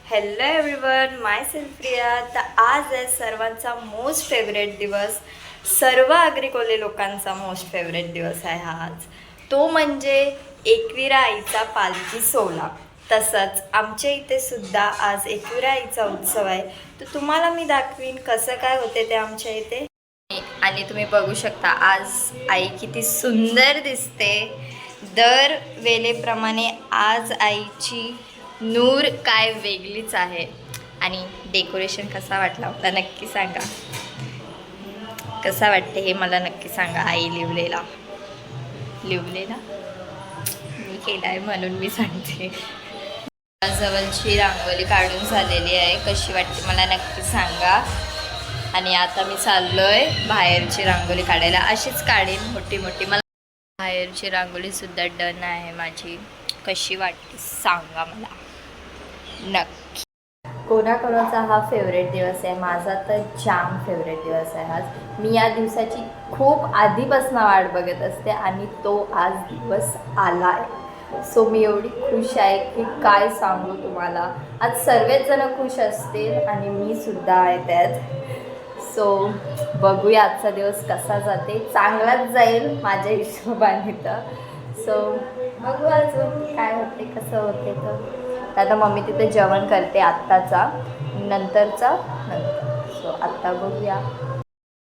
Hello everyone, माय self Priya. तर आज आहे सर्वांचा मोस्ट फेवरेट दिवस, सर्व आग्रिकोले लोकांचा मोस्ट फेवरेट दिवस आहे हा आज. तो म्हणजे एकविरा आईचा पालखी सोहळा. तसंच आमच्या इथे सुद्धा आज एकविरा आईचा उत्सव आहे. तर तुम्हाला मी दाखवीन कसं काय होते ते आमच्या इथे. आणि तुम्ही बघू शकता आज आई किती सुंदर दिसते. दर वेळेप्रमाणे आज आईची नूर काय वेगळीच आहे. आणि डेकोरेशन कसा वाटला मला नक्की सांगा. कसा वाटते हे मला नक्की सांगा. आई लिवलेला मी केला आहे म्हणून मी सांगते. जवळची रांगोळी काढून झालेली आहे. कशी वाटते मला नक्की सांगा. आणि आता मी चाललोय बाहेरची रांगोळी काढायला. अशीच काढेन मोठी मोठी. मला बाहेरची रांगोळी सुद्धा डन आहे माझी. कशी वाटते सांगा मला नक्की. कोणाकोणाचा हा फेवरेट दिवस आहे. माझा तर जाम फेवरेट दिवस आहे आज. मी या दिवसाची खूप आधीपासून वाट बघत असते आणि तो आज दिवस आला आहे. सो मी एवढी खुश आहे की काय सांगू तुम्हाला. आज सर्वच जण खुश असतील आणि मी सुद्धा आहे त्यात. सो बघूया आजचा दिवस कसा जाते. चांगलाच जाईल माझ्या हिशोबाने तर. सो बघू अजून काय होते कसं होते. तर आता मम्मी तिथे जेवण करते आत्ताचा नंतरचा. सो आत्ता बघूया.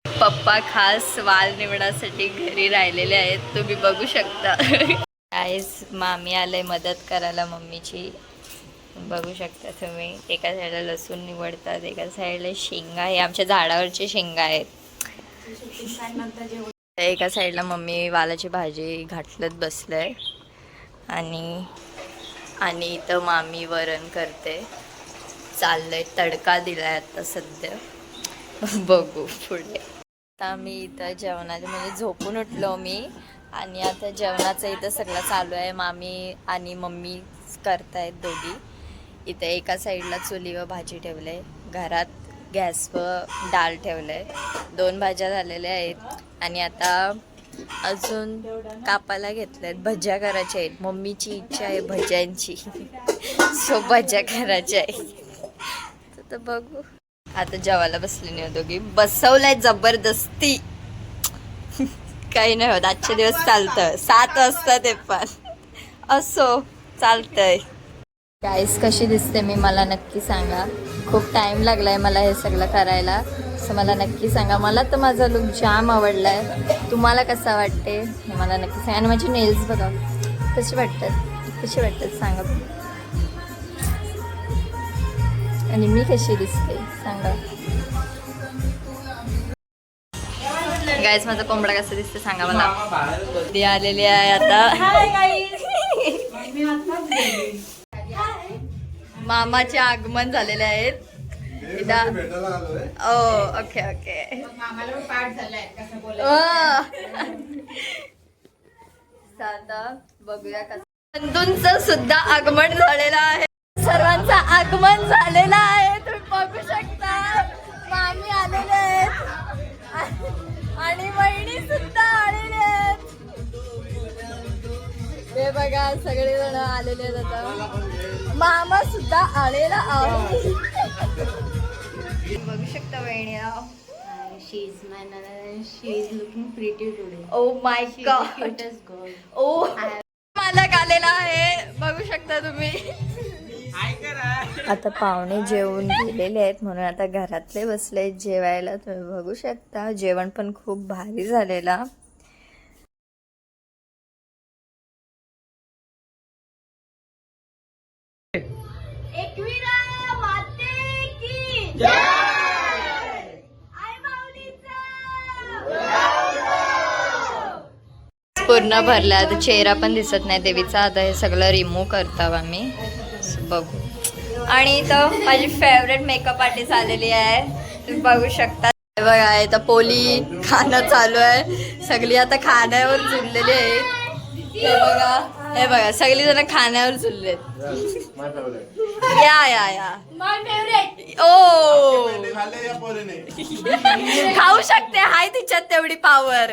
पप्पा खास वाल निवडासाठी घरी राहिलेले आहेत. तुम्ही बघू शकता. काहीच मामी आले मदत करायला मम्मीची. बघू शकता तुम्ही. एका साईडला लसूण निवडतात, एका साईडला शेंगा. हे आमच्या झाडावरचे शेंगा आहेत. एका साईडला मम्मी वालाची भाजी घाटलत बसलंय आणि इथं मामी वरण करते. चाललंय तडका दिलाय आता सध्या. बघू पुढे. आता मी इथं जेवणाचं म्हणजे झोपून उठलो मी आणि आता जेवणाचं इथं सगळं चालू आहे. मामी आणि मम्मी करतायत दोघी. इथं एका साईडला चुलीवर भाजी ठेवले. घरात गॅसवर डाळ ठेवलंय. 2 भाज्या झालेल्या आहेत आणि आता अजून कापायला घेतल्यात. भज्या करायच्या आहेत. मम्मीची इच्छा आहे भज्यांची. सो भज्या करायच्या आहेत. तर बघू. आता जेवायला बसले नाही दोघी. बसवलंय जबरदस्ती. काही नाही होत. आजचे दिवस चालतं. 7 वाजता ते पण असो चालतंय. गाईस कशी दिसते मी मला नक्की सांगा. खूप टाईम लागलाय मला हे सगळं करायला. असं मला नक्की सांगा. मला तर माझा लुक जाम आवडलाय. तुम्हाला कसा वाटते हे मला नक्की सांगा. आणि माझे नेल्स बघा कसे वाटतात सांगा. आणि मी कशी दिसते सांगा. गाईस माझा कोंबडा कसा दिसते सांगा मला. ती आलेली आहे आता. मामाचे आगमन झालेले आहेत. Okay okay. आता बघूया कसं. बंधूंचं सुद्धा आगमन झालेलं आहे. सर्वांचं आगमन झालेलं आहे. तुम्ही बघू शकता. मामी आलेले आहेत आणि वहिनी सुद्धा आलेले आहेत. हे बघा सगळेजण आलेले आहेत. आता मामा सुद्धा आलेला आहे. बघू शकता वहिनी. She is looking pretty today. Oh my God. Cutest girl. ओ मालक आलेला आहे. बघू शकता तुम्ही. आता पाहुणे जेवून गेलेले आहेत म्हणून आता घरातले बसले जेवायला. तुम्ही बघू शकता जेवण पण खूप भारी झालेला. एकविरा माते की जय. आई माऊलीचा पूर्ण भरला. आता चेहरा पण दिसत नाही देवीचा. आता हे सगळं रिमूव्ह करतो आम्ही. बघू. आणि इथं माझी फेवरेट मेकअप आर्टिस्ट आलेली आहे. तुम्ही बघू शकता. बघा इथं पोली खाणं चालू आहे. सगळी आता खाण्यावर झुललेली आहे. हे बघा सगळी जण खाण्यावर झुललेत. या ओ खाऊ शकते. हाय तिच्यात तेवढी पावर.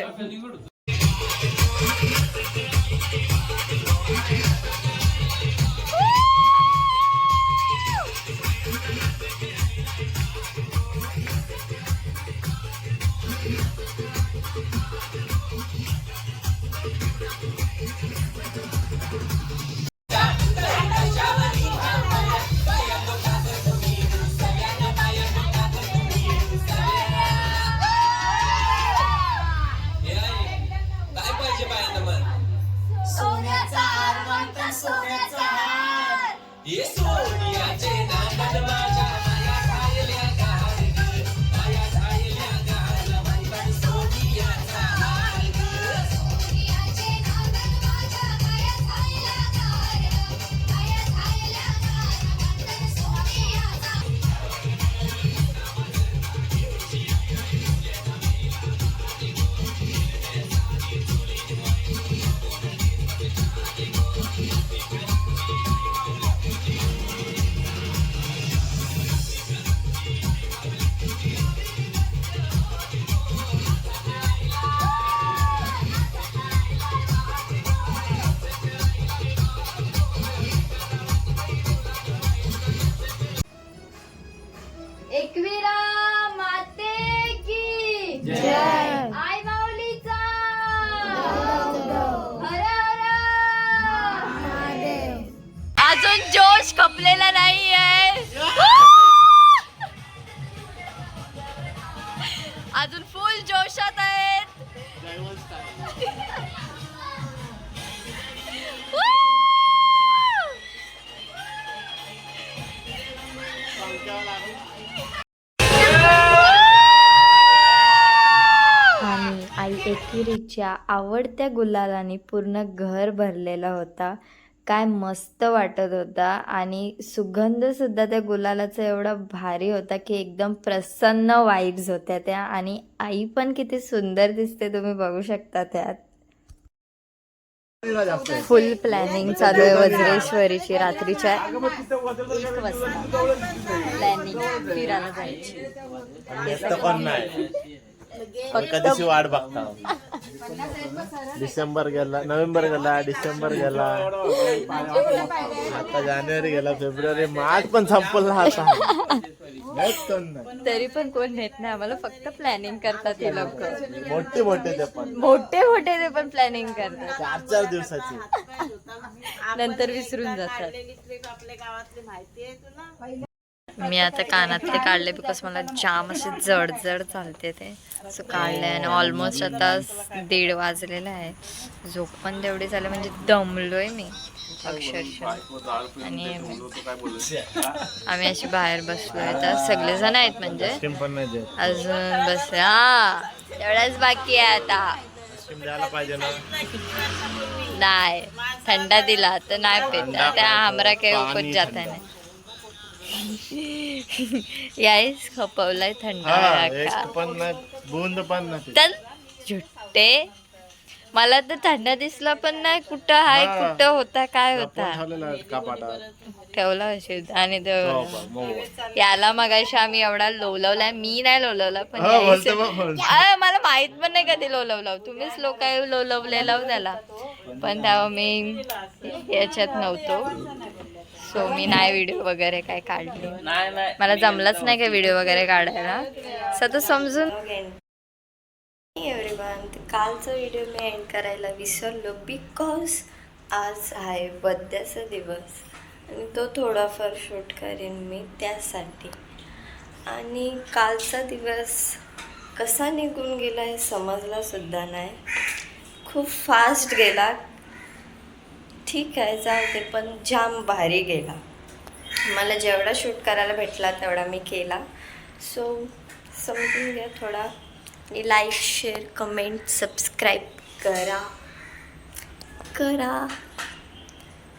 एकविरा माते की जय. आई माऊलीचा हर हर अजून जोश खपलेला नाहीये. अजून फुल जोशात आहेत. आणि आई एकिरीच्या आवडत्या गुलालाने पूर्ण घर भरलेला होता. काय मस्त वाटत होता आणि सुगंध सुद्धा त्या गुलालाचा एवढा भारी होता की एकदम प्रसन्न वाईब्स होत्या त्या. आणि आई पण किती सुंदर दिसते तुम्ही बघू शकता त्यात. फुल प्लॅनिंग चालू आहे वज्रेश्वरीची. रात्रीच्या 1 वाजता प्लॅनिंग फिरायला जायची. एका दिवशी वाट बघता. डिसेंबर गेला, नोव्हेंबर गेला, डिसेंबर गेला, आता जानेवारी गेला, फेब्रुवारी, मार्च पण संपला आता. तरी पण कोण नेत नाही आम्हाला. फक्त प्लॅनिंग करतात ते लोक. मोठे मोठे ते पण मोठे ते पण प्लॅनिंग करतात. 4-4 दिवसाची. नंतर विसरून जातात. मी आता कानातले काढले बिकॉज मला जाम असे जड चालते ते. असं काढले आणि ऑलमोस्ट आता 1:30 वाजलेला आहे. झोप पण तेवढी झाली म्हणजे दमलोय मी अक्षरशः. आणि आम्ही अशी बाहेर बसलोय. तर सगळेजण आहेत म्हणजे अजून बस. हा एवढाच बाकी आहे आता. पाहिजे ना. नाही थंडा दिला तर नाही पेत. त्या हमरा काही उपत जात नाही. यायच खपवलाय थंडा पण बूंद पण नाही. तर झुट्टे मला तर थंडा दिसला पण नाही. कुठं आहे कुठं होता काय होता ठेवला असेल. आणि याला मगाशी आम्ही एवढा लोलवलाय. मी नाही लोलवला पण मला माहित पण नाही कधी लोलवला. तुम्हीच लोक लोलवलेला त्याला. पण तेव्हा मी याच्यात नव्हतो. सो मी नाही व्हिडिओ वगैरे काय काढले. मला जमलंच नाही काय व्हिडिओ वगैरे काढायला. तर समजून एव्हरीवन. कालचा व्हिडिओ मी एंड करायला विसरलो बिकॉज आज आहे बर्थडेचा दिवस आणि तो थोडाफार शूट करेन मी त्यासाठी. आणि कालचा दिवस कसा निघून गेला हे समजला सुद्धा नाही. खूप फास्ट गेला. ठीक आहे जाऊ ते. पण जाम भारी गेला. मला जेवढा शूट करायला भेटला तेवढा मी केला. सो समजून घ्या थोडा. आणि लाईक शेअर कमेंट सबस्क्राईब करा.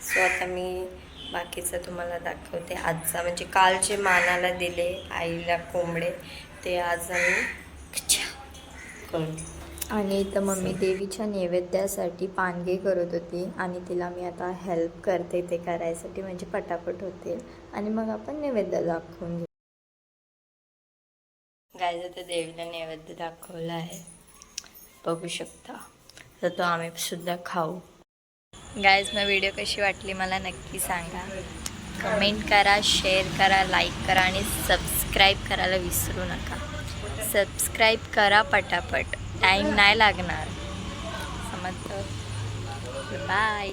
सो आता मी बाकीचं तुम्हाला दाखवते. आजचा म्हणजे काल जे मानाला दिले आईला कोंबडे ते आज आम्ही करू. आणि इथं मम्मी देवीच्या नैवेद्यासाठी पानगे करत होती आणि तिला मी आता हेल्प करते ते करायसाठी म्हणजे पटापट होते. आणि मग आपण नैवेद्य दाखवून घेऊ. गायचं तर देवीला नैवेद्य दाखवला आहे बघू शकता. तर तो आम्ही सुद्धा खाऊ. गायज मग व्हिडिओ कशी वाटली मला नक्की सांगा. कमेंट करा, शेअर करा, लाईक करा आणि सबस्क्राईब करायला विसरू नका. सबस्क्राईब करा पटापट. टाईम नाही लागणार समजतं. बाय.